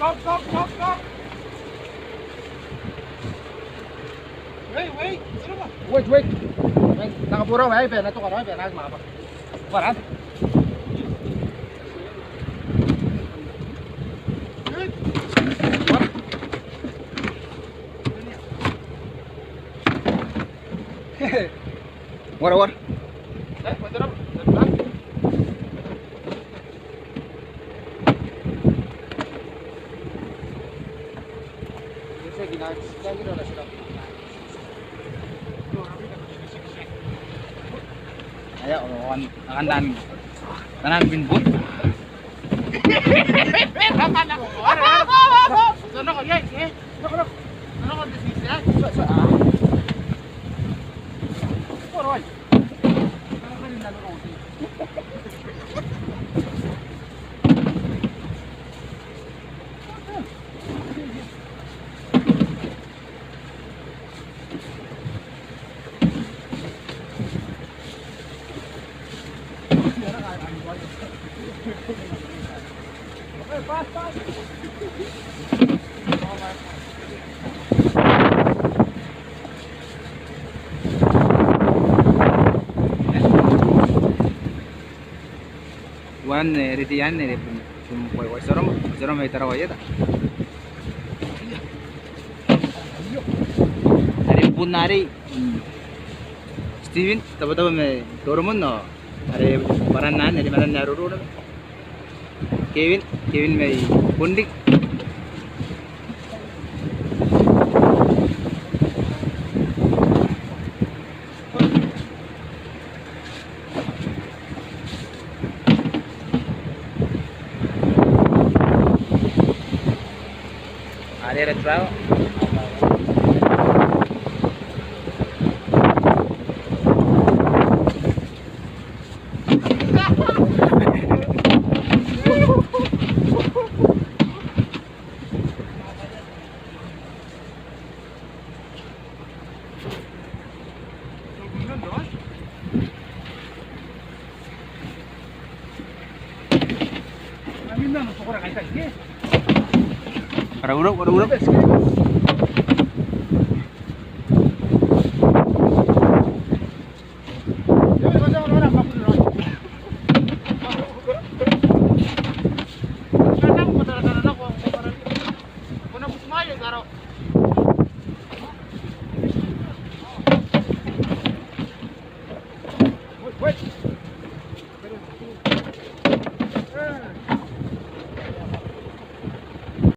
Go. Wait. Sino ba? Wait. Nakapura ba? Ay, pera to ka na. Pera na mapa. Paran. War. Pwede na. Kasi ginagawa na sila. Ayo, akan tanan binbut. Ano ko, yay? Ano ko, desisya? Oroy. Ano ka rin nalaro? Okay, pass. Wan ritian ne pum sorom mai tara waya ta are punari Steven taba me dormon no are paran ne maran naru ro Kevin mai pundik ada retro para uno